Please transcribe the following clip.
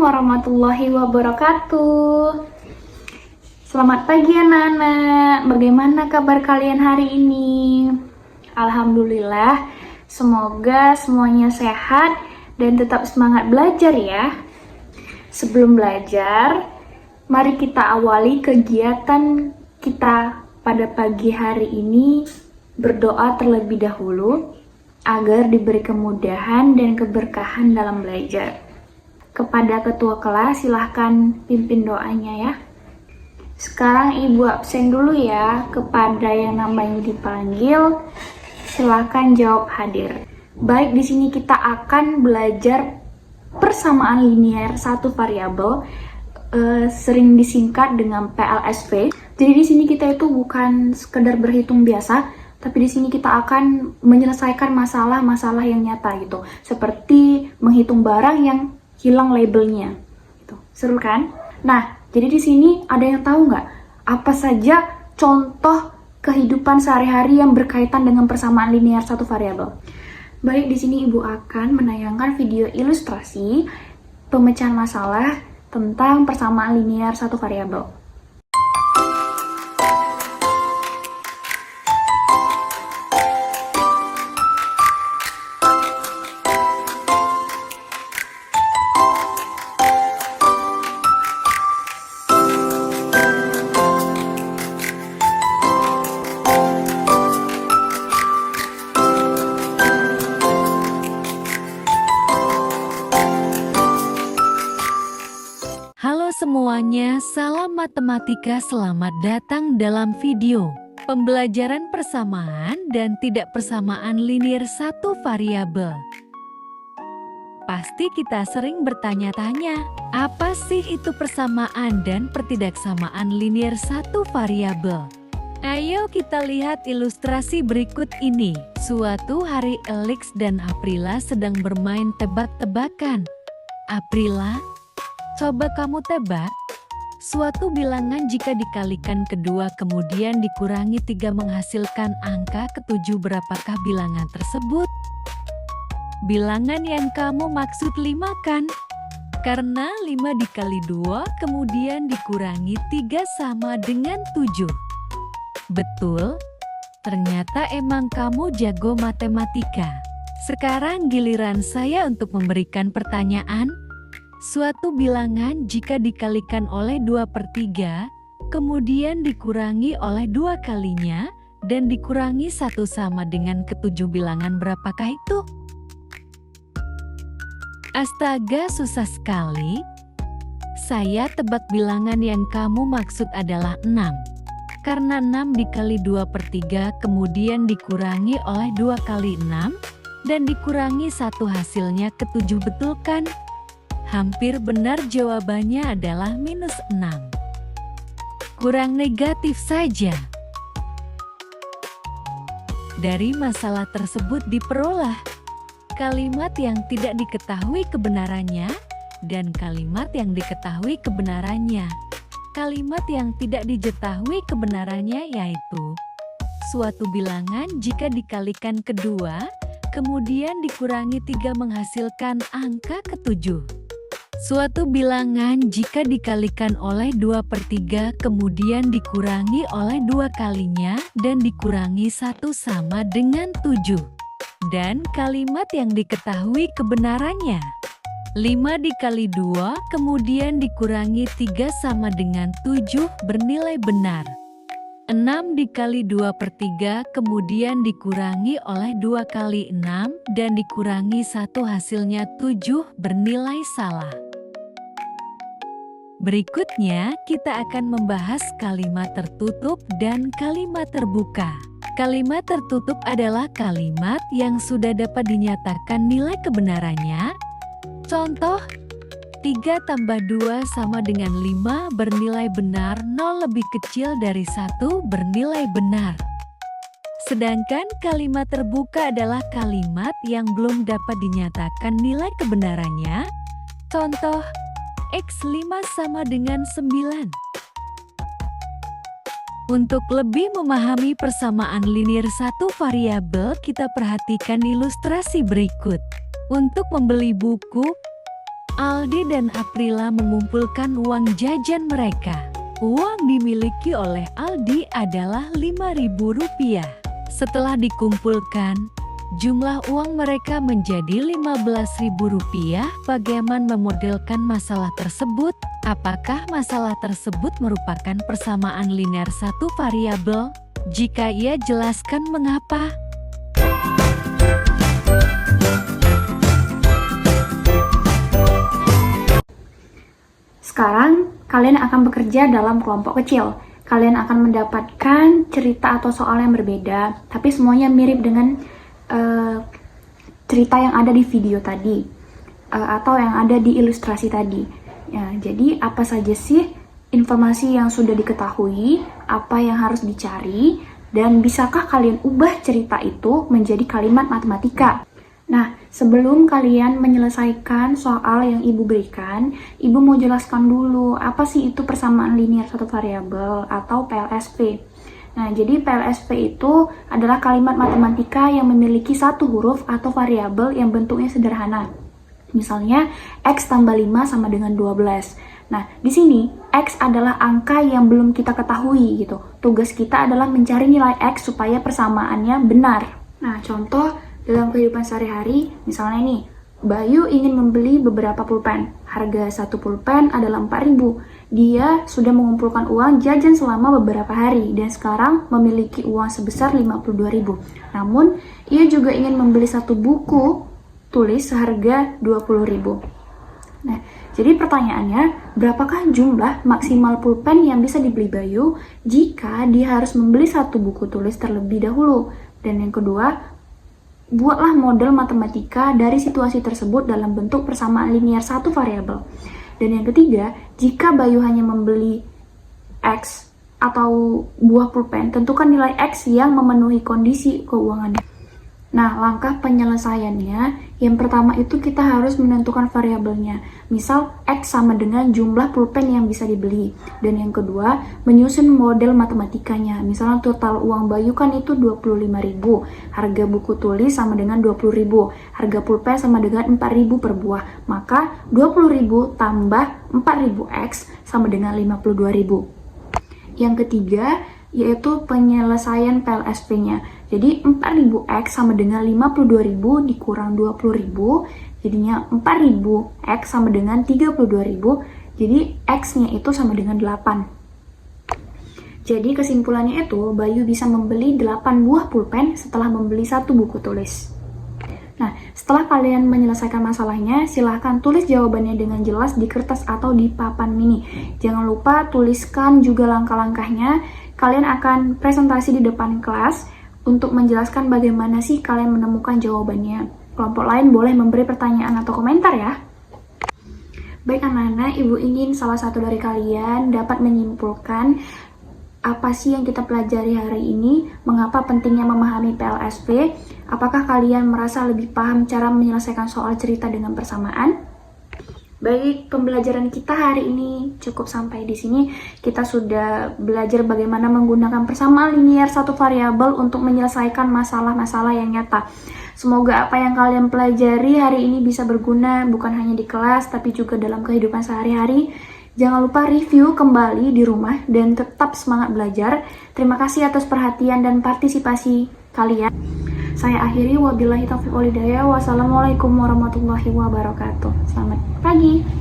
warahmatullahi wabarakatuh. Selamat pagi anak-anak. Bagaimana kabar kalian hari ini? Alhamdulillah, semoga semuanya sehat dan tetap semangat belajar ya. Sebelum belajar, mari kita awali kegiatan kita pada pagi hari ini berdoa terlebih dahulu agar diberi kemudahan dan keberkahan dalam belajar. Kepada ketua kelas, silahkan pimpin doanya ya. Sekarang ibu absen dulu ya. Kepada yang namanya dipanggil, silahkan jawab hadir. Baik, di sini kita akan belajar persamaan linear satu variabel, sering disingkat dengan PLSV. Jadi di sini kita itu bukan sekedar berhitung biasa, tapi di sini kita akan menyelesaikan masalah-masalah yang nyata gitu. Seperti menghitung barang yang hilang labelnya. Gitu. Seru kan? Nah, jadi di sini ada yang tahu nggak apa saja contoh kehidupan sehari-hari yang berkaitan dengan persamaan linear satu variabel? Baik, di sini ibu akan menayangkan video ilustrasi pemecahan masalah tentang persamaan linear satu variabel. Halo semuanya, salam matematika, selamat datang dalam video pembelajaran persamaan dan tidak persamaan linear satu variabel. Pasti kita sering bertanya-tanya, apa sih itu persamaan dan pertidaksamaan linear satu variabel? Ayo kita lihat ilustrasi berikut ini. Suatu hari Alex dan Aprila sedang bermain tebak-tebakan. Aprila, coba kamu tebak, suatu bilangan jika dikalikan kedua kemudian dikurangi 3 menghasilkan angka ke-7, berapakah bilangan tersebut? Bilangan yang kamu maksud 5 kan? Karena 5 dikali 2 kemudian dikurangi 3 sama dengan 7. Betul, ternyata emang kamu jago matematika. Sekarang giliran saya untuk memberikan pertanyaan. Suatu bilangan jika dikalikan oleh 2/3, kemudian dikurangi oleh 2 kalinya, dan dikurangi 1 sama dengan ke-7, bilangan berapakah itu? Astaga, susah sekali. Saya tebak bilangan yang kamu maksud adalah 6. Karena 6 dikali 2/3 kemudian dikurangi oleh 2 kali 6, dan dikurangi 1 hasilnya ke-7, betul kan? Hampir benar, jawabannya adalah -6. Kurang negatif saja. Dari masalah tersebut diperoleh kalimat yang tidak diketahui kebenarannya dan kalimat yang diketahui kebenarannya. Kalimat yang tidak diketahui kebenarannya yaitu suatu bilangan jika dikalikan kedua, kemudian dikurangi 3 menghasilkan angka ke-7. Suatu bilangan jika dikalikan oleh 2/3 kemudian dikurangi oleh 2 kalinya dan dikurangi 1 sama dengan 7. Dan kalimat yang diketahui kebenarannya. 5 dikali 2 kemudian dikurangi 3 sama dengan 7 bernilai benar. 6 dikali 2/3 kemudian dikurangi oleh 2 kali 6 dan dikurangi 1 hasilnya 7 bernilai salah. Berikutnya kita akan membahas kalimat tertutup dan kalimat terbuka. Kalimat tertutup adalah kalimat yang sudah dapat dinyatakan nilai kebenarannya. Contoh, 3 tambah 2 sama dengan 5 bernilai benar, 0 lebih kecil dari 1 bernilai benar. Sedangkan kalimat terbuka adalah kalimat yang belum dapat dinyatakan nilai kebenarannya. Contoh, X5 sama dengan 9. Untuk lebih memahami persamaan linear satu variabel, kita perhatikan ilustrasi berikut. Untuk membeli buku, Aldi dan Aprila mengumpulkan uang jajan mereka. Uang dimiliki oleh Aldi adalah Rp5.000. Setelah dikumpulkan, jumlah uang mereka menjadi Rp15.000. Bagaimana memodelkan masalah tersebut? Apakah masalah tersebut merupakan persamaan linear satu variabel? Jika iya, jelaskan mengapa. Sekarang, kalian akan bekerja dalam kelompok kecil. Kalian akan mendapatkan cerita atau soal yang berbeda, tapi semuanya mirip dengan cerita yang ada di video tadi, atau yang ada di ilustrasi tadi. Ya, jadi, apa saja sih informasi yang sudah diketahui, apa yang harus dicari, dan bisakah kalian ubah cerita itu menjadi kalimat matematika? Nah, sebelum kalian menyelesaikan soal yang Ibu berikan, Ibu mau jelaskan dulu apa sih itu persamaan linear satu variabel atau PLSP. Nah, jadi PLSP itu adalah kalimat matematika yang memiliki satu huruf atau variabel yang bentuknya sederhana. Misalnya, X tambah 5 sama dengan 12. Nah, di sini, X adalah angka yang belum kita ketahui gitu. Tugas kita adalah mencari nilai X supaya persamaannya benar. Nah, contoh dalam kehidupan sehari-hari, misalnya nih, Bayu ingin membeli beberapa pulpen. Harga satu pulpen adalah 4.000. Dia sudah mengumpulkan uang jajan selama beberapa hari dan sekarang memiliki uang sebesar 52.000. Namun, ia juga ingin membeli satu buku tulis seharga 20.000. Nah, jadi pertanyaannya, berapakah jumlah maksimal pulpen yang bisa dibeli Bayu jika dia harus membeli satu buku tulis terlebih dahulu? Dan yang kedua, buatlah model matematika dari situasi tersebut dalam bentuk persamaan linear satu variabel. Dan yang ketiga, jika Bayu hanya membeli X atau buah pulpen, tentukan nilai X yang memenuhi kondisi keuangannya. Nah, langkah penyelesaiannya, yang pertama itu kita harus menentukan variabelnya. Misal, X sama dengan jumlah pulpen yang bisa dibeli. Dan yang kedua, menyusun model matematikanya. Misalnya, total uang Bayu kan itu 25.000. Harga buku tulis sama dengan 20.000. Harga pulpen sama dengan 4.000 per buah. Maka, 20.000 tambah 4.000X sama dengan 52.000. Yang ketiga, yaitu penyelesaian PLSP-nya. Jadi 4.000X sama dengan 52.000 dikurang 20.000, jadinya 4.000X sama dengan 32.000, jadi X-nya itu sama dengan 8. Jadi kesimpulannya itu, Bayu bisa membeli 8 buah pulpen setelah membeli satu buku tulis. Nah, setelah kalian menyelesaikan masalahnya, silahkan tulis jawabannya dengan jelas di kertas atau di papan mini. Jangan lupa tuliskan juga langkah-langkahnya. Kalian akan presentasi di depan kelas untuk menjelaskan bagaimana sih kalian menemukan jawabannya. Kelompok lain boleh memberi pertanyaan atau komentar ya. Baik anak-anak, Ibu ingin salah satu dari kalian dapat menyimpulkan apa sih yang kita pelajari hari ini, mengapa pentingnya memahami PLSP, apakah kalian merasa lebih paham cara menyelesaikan soal cerita dengan persamaan? Baik, pembelajaran kita hari ini cukup sampai di sini. Kita sudah belajar bagaimana menggunakan persamaan linear satu variabel untuk menyelesaikan masalah-masalah yang nyata. Semoga apa yang kalian pelajari hari ini bisa berguna bukan hanya di kelas, tapi juga dalam kehidupan sehari-hari. Jangan lupa review kembali di rumah dan tetap semangat belajar. Terima kasih atas perhatian dan partisipasi kalian. Saya akhiri, wabillahi taufiq wal hidayah. Wassalamualaikum warahmatullahi wabarakatuh. Selamat pagi.